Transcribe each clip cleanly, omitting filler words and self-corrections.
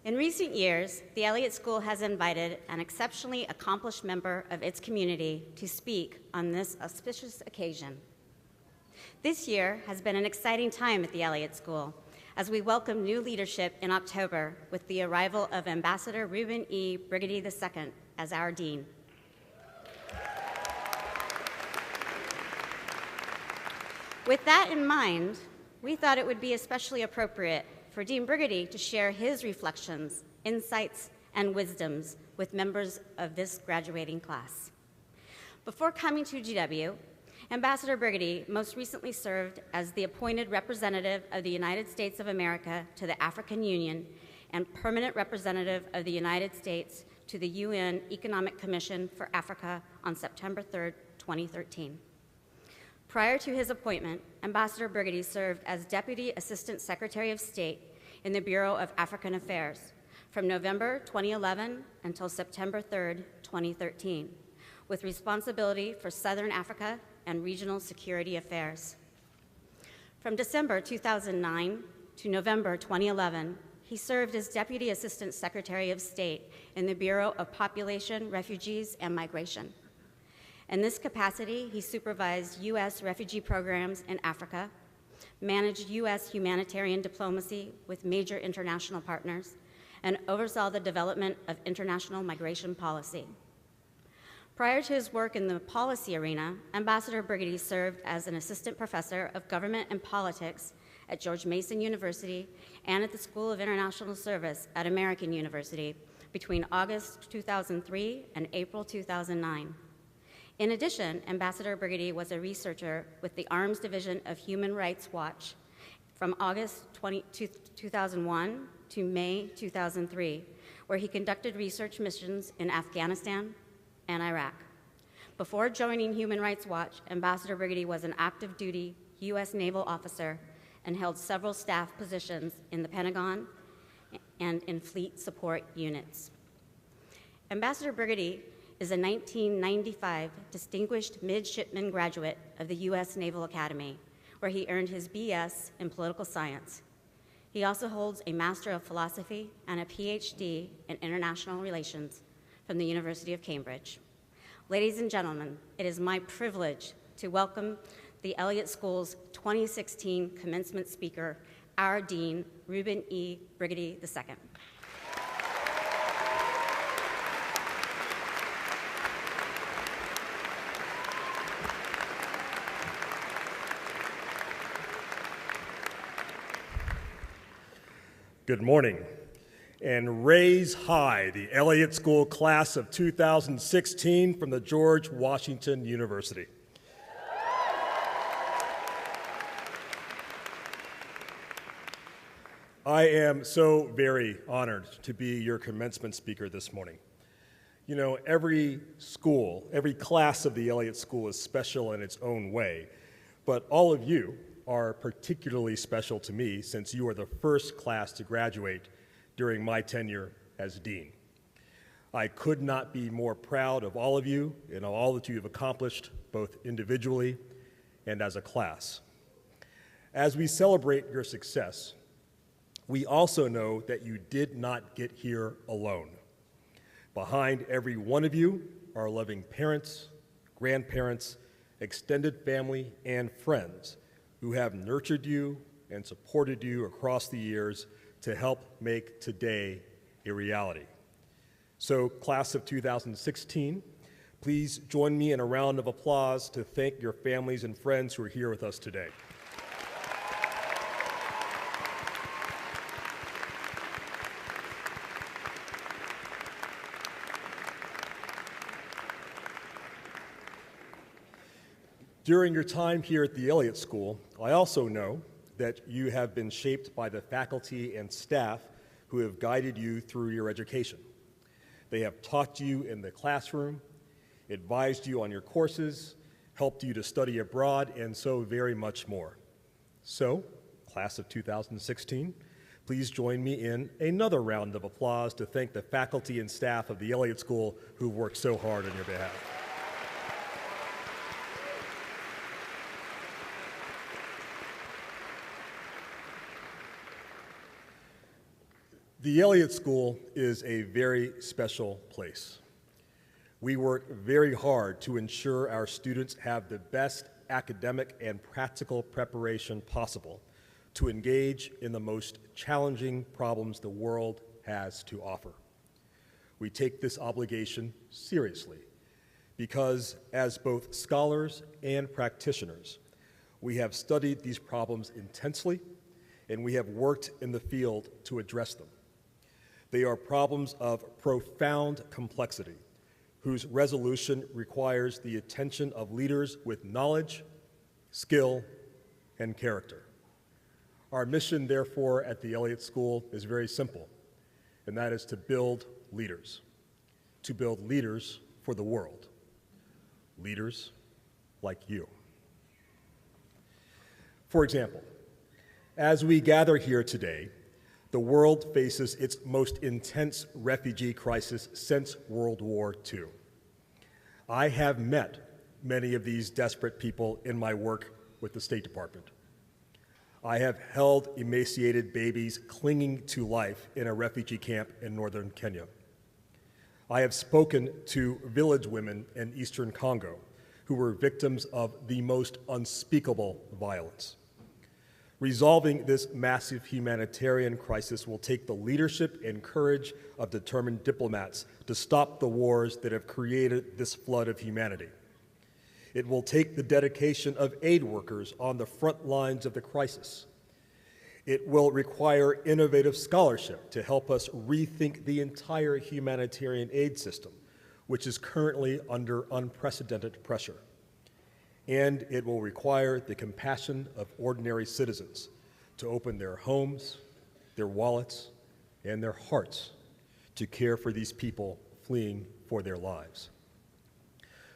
In recent years, the Elliott School has invited an exceptionally accomplished member of its community to speak on this auspicious occasion. This year has been an exciting time at the Elliott School as we welcome new leadership in October with the arrival of Ambassador Reuben E. Brigady II as our dean. With that in mind, we thought it would be especially appropriate for Dean Brigady to share his reflections, insights, and wisdoms with members of this graduating class. Before coming to GW, Ambassador Brigady most recently served as the appointed representative of the United States of America to the African Union and permanent representative of the United States to the UN Economic Commission for Africa on September 3, 2013. Prior to his appointment, Ambassador Brigady served as Deputy Assistant Secretary of State in the Bureau of African Affairs from November 2011 until September 3, 2013, with responsibility for Southern Africa and regional security affairs. From December 2009 to November 2011, he served as Deputy Assistant Secretary of State in the Bureau of Population, Refugees, and Migration. In this capacity, he supervised U.S. refugee programs in Africa, managed U.S. humanitarian diplomacy with major international partners, and oversaw the development of international migration policy. Prior to his work in the policy arena, Ambassador Brigady served as an assistant professor of government and politics at George Mason University and at the School of International Service at American University between August 2003 and April 2009. In addition, Ambassador Brigady was a researcher with the Arms Division of Human Rights Watch from August 2001 to May 2003, where he conducted research missions in Afghanistan and Iraq. Before joining Human Rights Watch, Ambassador Brigady was an active duty U.S. naval officer and held several staff positions in the Pentagon and in fleet support units. Ambassador Brigady is a 1995 Distinguished Midshipman graduate of the U.S. Naval Academy, where he earned his B.S. in political science. He also holds a Master of Philosophy and a Ph.D. in International Relations from the University of Cambridge. Ladies and gentlemen, it is my privilege to welcome the Elliott School's 2016 commencement speaker, our Dean, Reuben E. Brigady II. Good morning, and raise high the Elliott School class of 2016 from the George Washington University. I am so very honored to be your commencement speaker this morning. You know, every school, every class of the Elliott School is special in its own way, but all of you are particularly special to me since you are the first class to graduate during my tenure as dean. I could not be more proud of all of you and all that you have accomplished, both individually and as a class. As we celebrate your success, we also know that you did not get here alone. Behind every one of you are loving parents, grandparents, extended family, and friends who have nurtured you and supported you across the years to help make today a reality. So, class of 2016, please join me in a round of applause to thank your families and friends who are here with us today. During your time here at the Elliott School, I also know that you have been shaped by the faculty and staff who have guided you through your education. They have taught you in the classroom, advised you on your courses, helped you to study abroad, and so very much more. So, class of 2016, please join me in another round of applause to thank the faculty and staff of the Elliott School who worked so hard on your behalf. The Elliott School is a very special place. We work very hard to ensure our students have the best academic and practical preparation possible to engage in the most challenging problems the world has to offer. We take this obligation seriously because, as both scholars and practitioners, we have studied these problems intensely and we have worked in the field to address them. They are problems of profound complexity, whose resolution requires the attention of leaders with knowledge, skill, and character. Our mission, therefore, at the Elliott School is very simple, and that is to build leaders for the world, leaders like you. For example, as we gather here today, the world faces its most intense refugee crisis since World War II. I have met many of these desperate people in my work with the State Department. I have held emaciated babies clinging to life in a refugee camp in northern Kenya. I have spoken to village women in eastern Congo who were victims of the most unspeakable violence. Resolving this massive humanitarian crisis will take the leadership and courage of determined diplomats to stop the wars that have created this flood of humanity. It will take the dedication of aid workers on the front lines of the crisis. It will require innovative scholarship to help us rethink the entire humanitarian aid system, which is currently under unprecedented pressure. And it will require the compassion of ordinary citizens to open their homes, their wallets, and their hearts to care for these people fleeing for their lives.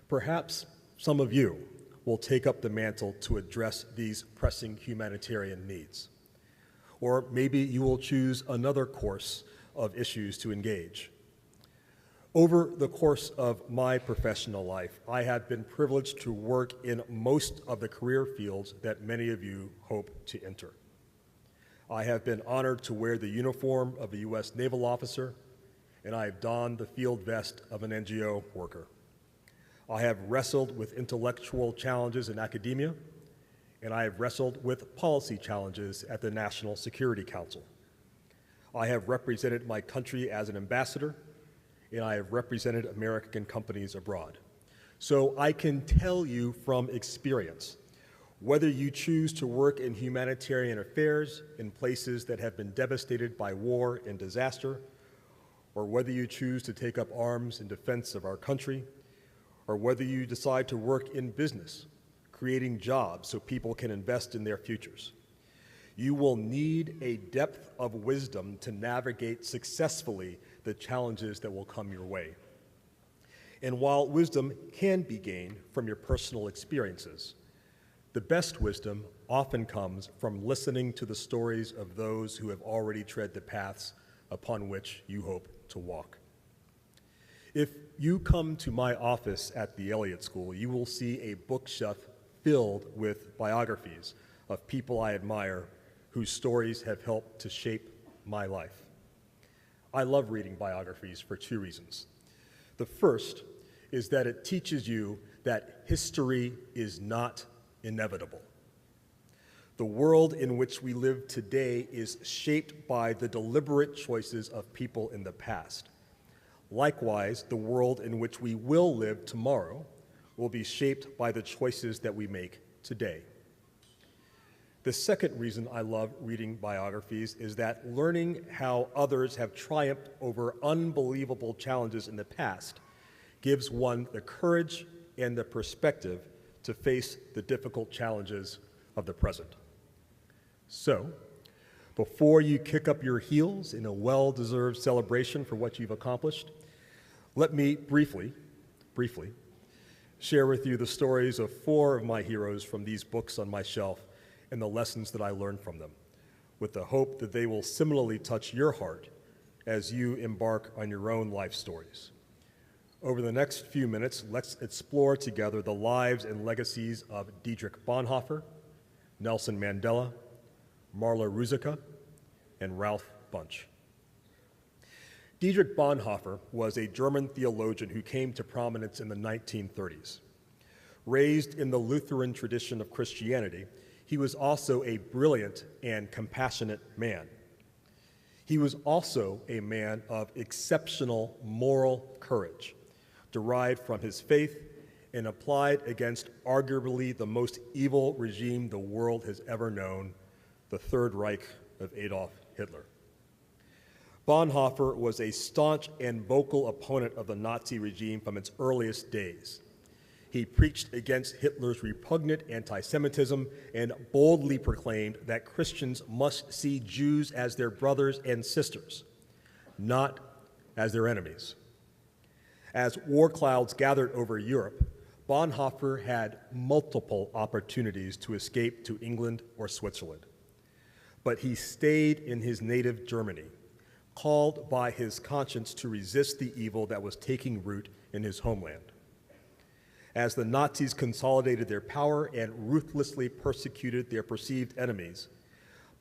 Perhaps some of you will take up the mantle to address these pressing humanitarian needs. Or maybe you will choose another course of issues to engage. Over the course of my professional life, I have been privileged to work in most of the career fields that many of you hope to enter. I have been honored to wear the uniform of a U.S. naval officer, and I have donned the field vest of an NGO worker. I have wrestled with intellectual challenges in academia, and I have wrestled with policy challenges at the National Security Council. I have represented my country as an ambassador, and I have represented American companies abroad. So I can tell you from experience, whether you choose to work in humanitarian affairs in places that have been devastated by war and disaster, or whether you choose to take up arms in defense of our country, or whether you decide to work in business, creating jobs so people can invest in their futures, you will need a depth of wisdom to navigate successfully the challenges that will come your way. And while wisdom can be gained from your personal experiences, the best wisdom often comes from listening to the stories of those who have already tread the paths upon which you hope to walk. If you come to my office at the Elliott School, you will see a bookshelf filled with biographies of people I admire whose stories have helped to shape my life. I love reading biographies for two reasons. The first is that it teaches you that history is not inevitable. The world in which we live today is shaped by the deliberate choices of people in the past. Likewise, the world in which we will live tomorrow will be shaped by the choices that we make today. The second reason I love reading biographies is that learning how others have triumphed over unbelievable challenges in the past gives one the courage and the perspective to face the difficult challenges of the present. So, before you kick up your heels in a well-deserved celebration for what you've accomplished, let me briefly share with you the stories of four of my heroes from these books on my shelf and the lessons that I learned from them, with the hope that they will similarly touch your heart as you embark on your own life stories. Over the next few minutes, let's explore together the lives and legacies of Dietrich Bonhoeffer, Nelson Mandela, Marla Ruzicka, and Ralph Bunche. Dietrich Bonhoeffer was a German theologian who came to prominence in the 1930s. Raised in the Lutheran tradition of Christianity, he was also a brilliant and compassionate man. He was also a man of exceptional moral courage, derived from his faith and applied against arguably the most evil regime the world has ever known, the Third Reich of Adolf Hitler. Bonhoeffer was a staunch and vocal opponent of the Nazi regime from its earliest days. He preached against Hitler's repugnant anti-Semitism and boldly proclaimed that Christians must see Jews as their brothers and sisters, not as their enemies. As war clouds gathered over Europe, Bonhoeffer had multiple opportunities to escape to England or Switzerland. But he stayed in his native Germany, called by his conscience to resist the evil that was taking root in his homeland. As the Nazis consolidated their power and ruthlessly persecuted their perceived enemies,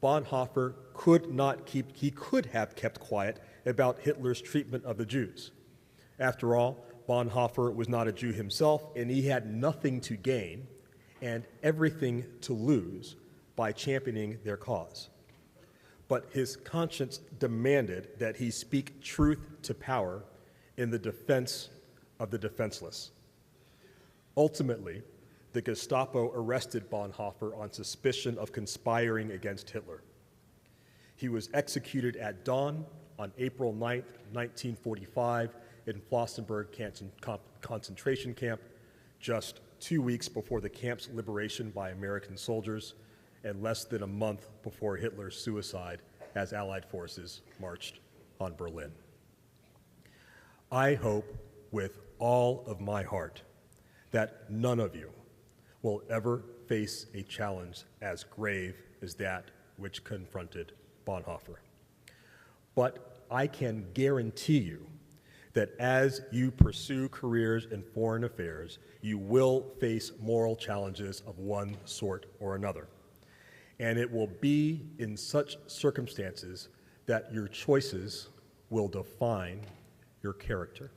Bonhoeffer could have kept quiet about Hitler's treatment of the Jews. After all, Bonhoeffer was not a Jew himself, and he had nothing to gain and everything to lose by championing their cause. But his conscience demanded that he speak truth to power in the defense of the defenseless. Ultimately, the Gestapo arrested Bonhoeffer on suspicion of conspiring against Hitler. He was executed at dawn on April 9, 1945, in Flossenburg concentration camp, just 2 weeks before the camp's liberation by American soldiers and less than a month before Hitler's suicide as Allied forces marched on Berlin. I hope with all of my heart that none of you will ever face a challenge as grave as that which confronted Bonhoeffer. But I can guarantee you that as you pursue careers in foreign affairs, you will face moral challenges of one sort or another. And it will be in such circumstances that your choices will define your character.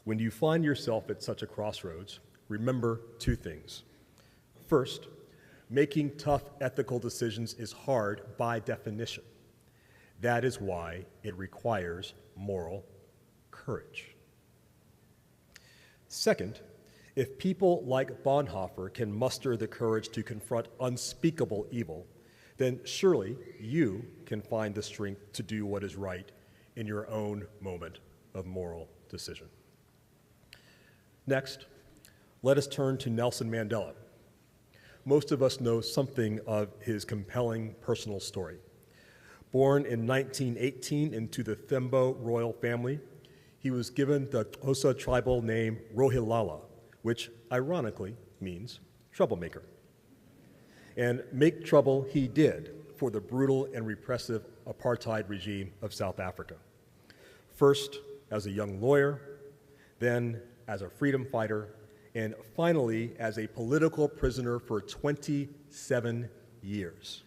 When you find yourself at such a crossroads, remember two things. First, making tough ethical decisions is hard by definition. That is why it requires moral courage. Second, if people like Bonhoeffer can muster the courage to confront unspeakable evil, then surely you can find the strength to do what is right in your own moment of moral decision. Next, let us turn to Nelson Mandela. Most of us know something of his compelling personal story. Born in 1918 into the Thembo royal family, he was given the Xhosa tribal name Rohilala, which ironically means troublemaker. And make trouble he did for the brutal and repressive apartheid regime of South Africa. First as a young lawyer, then as a freedom fighter, and finally as a political prisoner for 27 years.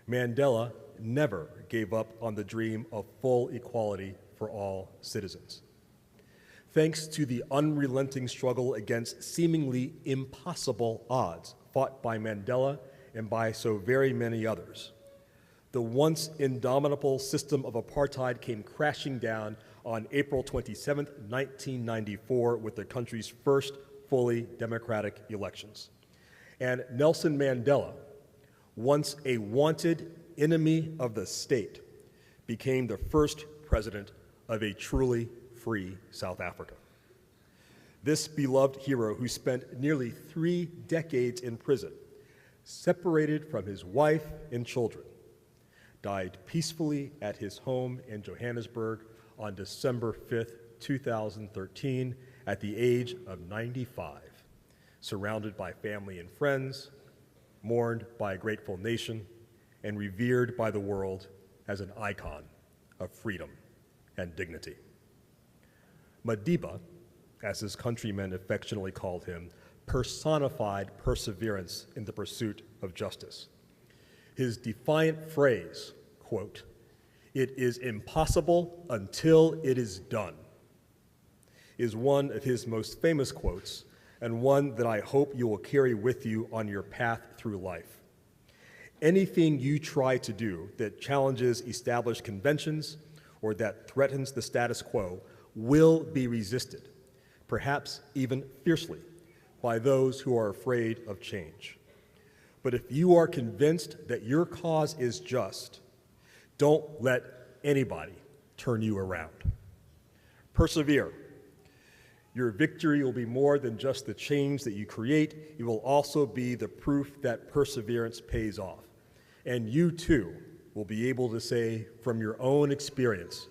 Mandela never gave up on the dream of full equality for all citizens. Thanks to the unrelenting struggle against seemingly impossible odds fought by Mandela and by so very many others, the once indomitable system of apartheid came crashing down on April 27, 1994, with the country's first fully democratic elections. And Nelson Mandela, once a wanted enemy of the state, became the first president of a truly free South Africa. This beloved hero, who spent nearly 3 decades in prison, separated from his wife and children, died peacefully at his home in Johannesburg on December 5th, 2013, at the age of 95, surrounded by family and friends, mourned by a grateful nation, and revered by the world as an icon of freedom and dignity. Madiba, as his countrymen affectionately called him, personified perseverance in the pursuit of justice. His defiant phrase, quote, "It is impossible until it is done," is one of his most famous quotes, and one that I hope you will carry with you on your path through life. Anything you try to do that challenges established conventions or that threatens the status quo will be resisted, perhaps even fiercely, by those who are afraid of change. But if you are convinced that your cause is just, don't let anybody turn you around. Persevere. Your victory will be more than just the change that you create. It will also be the proof that perseverance pays off. And you too will be able to say from your own experience,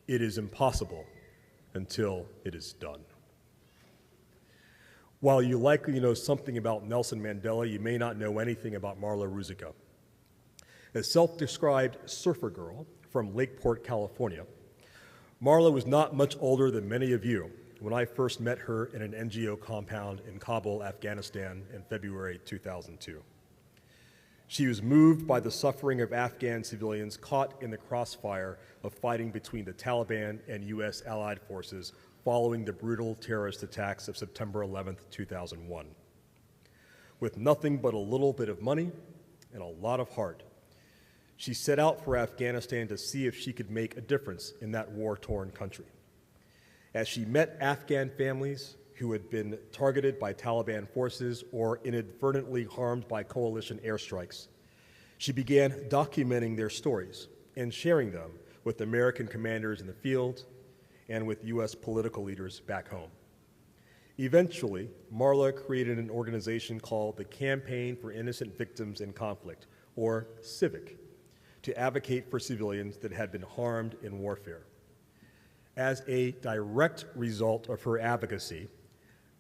it is impossible until it is done. While you likely know something about Nelson Mandela, you may not know anything about Marla Ruzicka. A self-described surfer girl from Lakeport, California, Marla was not much older than many of you when I first met her in an NGO compound in Kabul, Afghanistan in February 2002. She was moved by the suffering of Afghan civilians caught in the crossfire of fighting between the Taliban and U.S. allied forces following the brutal terrorist attacks of September 11, 2001. With nothing but a little bit of money and a lot of heart, she set out for Afghanistan to see if she could make a difference in that war-torn country. As she met Afghan families who had been targeted by Taliban forces or inadvertently harmed by coalition airstrikes, she began documenting their stories and sharing them with American commanders in the field and with U.S. political leaders back home. Eventually, Marla created an organization called the Campaign for Innocent Victims in Conflict, or CIVIC, to advocate for civilians that had been harmed in warfare. As a direct result of her advocacy,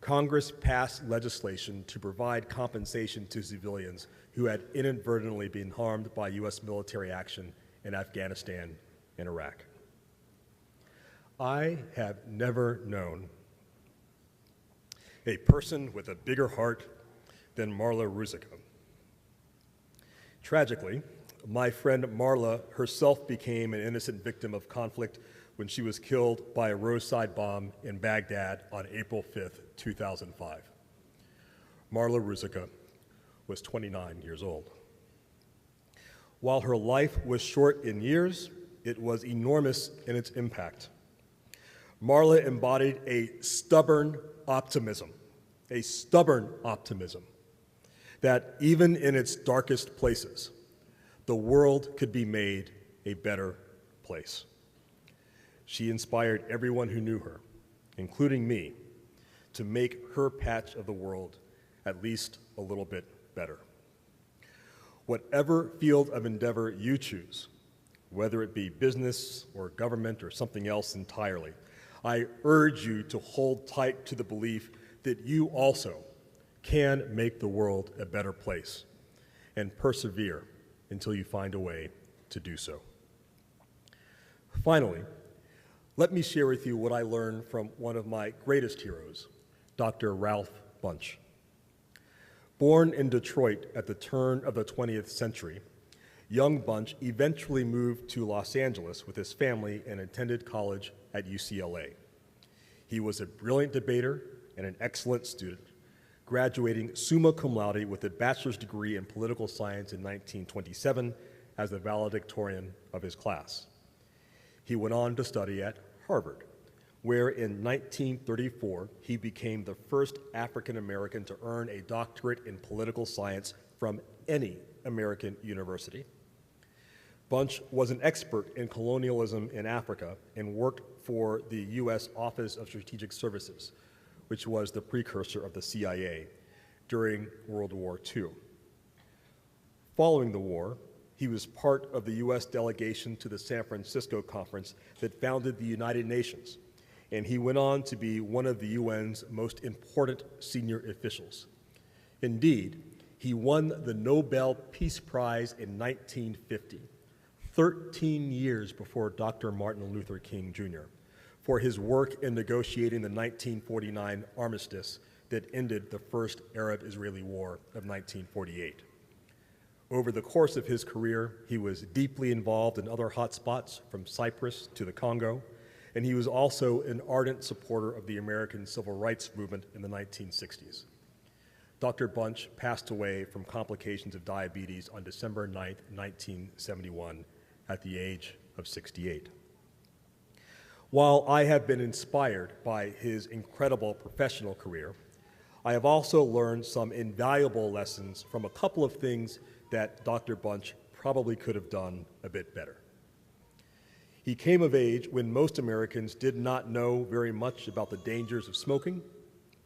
Congress passed legislation to provide compensation to civilians who had inadvertently been harmed by U.S. military action in Afghanistan and Iraq. I have never known a person with a bigger heart than Marla Ruzicka. Tragically, my friend Marla herself became an innocent victim of conflict when she was killed by a roadside bomb in Baghdad on April 5th, 2005. Marla Ruzicka was 29 years old. While her life was short in years, it was enormous in its impact. Marla embodied a stubborn optimism that even in its darkest places, the world could be made a better place. She inspired everyone who knew her, including me, to make her patch of the world at least a little bit better. Whatever field of endeavor you choose, whether it be business or government or something else entirely, I urge you to hold tight to the belief that you also can make the world a better place and persevere until you find a way to do so. Finally, let me share with you what I learned from one of my greatest heroes, Dr. Ralph Bunche. Born in Detroit at the turn of the 20th century, young Bunche eventually moved to Los Angeles with his family and attended college at UCLA. He was a brilliant debater and an excellent student, graduating summa cum laude with a bachelor's degree in political science in 1927 as the valedictorian of his class. He went on to study at Harvard, where in 1934 he became the first African American to earn a doctorate in political science from any American university. Bunche was an expert in colonialism in Africa and worked for the U.S. Office of Strategic Services, which was the precursor of the CIA, during World War II. Following the war, he was part of the U.S. delegation to the San Francisco conference that founded the United Nations, and he went on to be one of the UN's most important senior officials. Indeed, he won the Nobel Peace Prize in 1950, 13 years before Dr. Martin Luther King Jr., for his work in negotiating the 1949 armistice that ended the First Arab-Israeli War of 1948. Over the course of his career, he was deeply involved in other hotspots from Cyprus to the Congo, and he was also an ardent supporter of the American civil rights movement in the 1960s. Dr. Bunche passed away from complications of diabetes on December 9, 1971, at the age of 68. While I have been inspired by his incredible professional career, I have also learned some invaluable lessons from a couple of things that Dr. Bunche probably could have done a bit better. He came of age when most Americans did not know very much about the dangers of smoking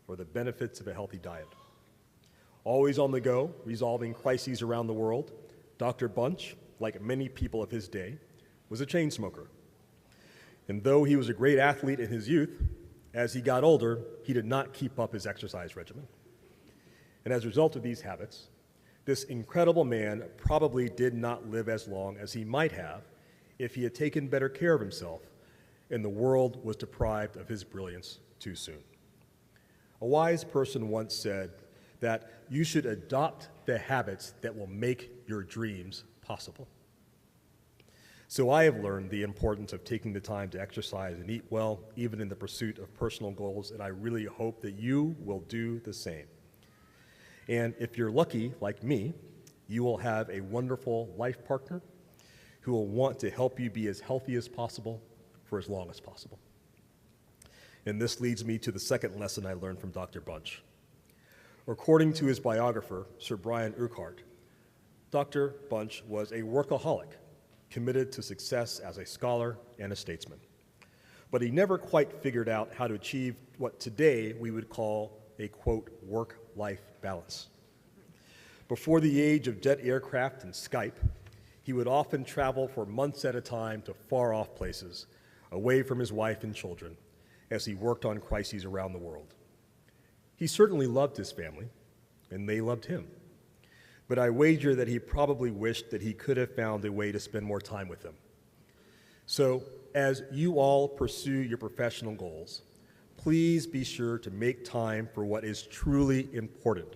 or the benefits of a healthy diet. Always on the go, resolving crises around the world, Dr. Bunche, like many people of his day, was a chain smoker. And though he was a great athlete in his youth, as he got older, he did not keep up his exercise regimen. And as a result of these habits, this incredible man probably did not live as long as he might have if he had taken better care of himself and the world was deprived of his brilliance too soon. A wise person once said that you should adopt the habits that will make your dreams possible. So I have learned the importance of taking the time to exercise and eat well, even in the pursuit of personal goals, and I really hope that you will do the same. And if you're lucky, like me, you will have a wonderful life partner who will want to help you be as healthy as possible for as long as possible. And this leads me to the second lesson I learned from Dr. Bunche. According to his biographer, Sir Brian Urquhart, Dr. Bunche was a workaholic, committed to success as a scholar and a statesman. But he never quite figured out how to achieve what today we would call a, quote, work-life balance. Before the age of jet aircraft and Skype, he would often travel for months at a time to far-off places, away from his wife and children, as he worked on crises around the world. He certainly loved his family, and they loved him. But I wager that he probably wished that he could have found a way to spend more time with them. So, as you all pursue your professional goals, please be sure to make time for what is truly important,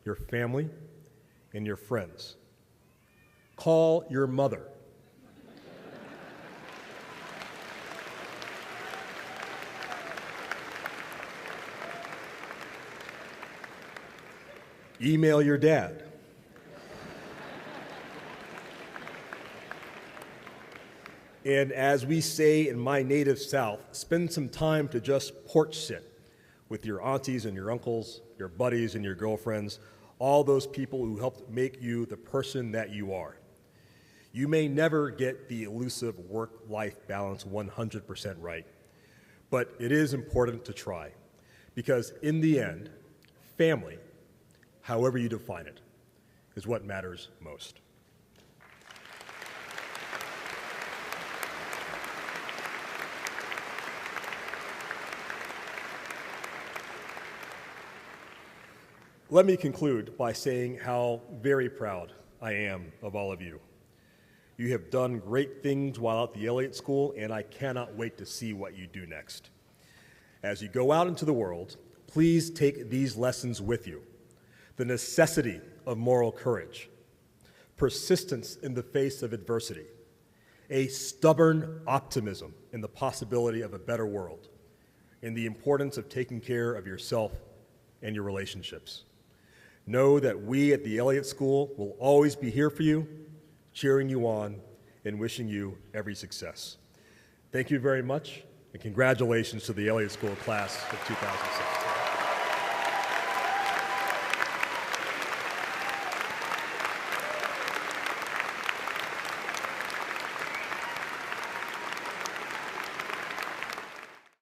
your family and your friends. Call your mother. Email your dad. And as we say in my native South, spend some time to just porch sit with your aunties and your uncles, your buddies and your girlfriends, all those people who helped make you the person that you are. You may never get the elusive work-life balance 100% right, but it is important to try, because in the end, family, however you define it, is what matters most. Let me conclude by saying how very proud I am of all of you. You have done great things while at the Elliott School, and I cannot wait to see what you do next. As you go out into the world, please take these lessons with you. The necessity of moral courage, persistence in the face of adversity, a stubborn optimism in the possibility of a better world, and the importance of taking care of yourself and your relationships. Know that we at the Elliott School will always be here for you, cheering you on, and wishing you every success. Thank you very much, and congratulations to the Elliott School class of 2016.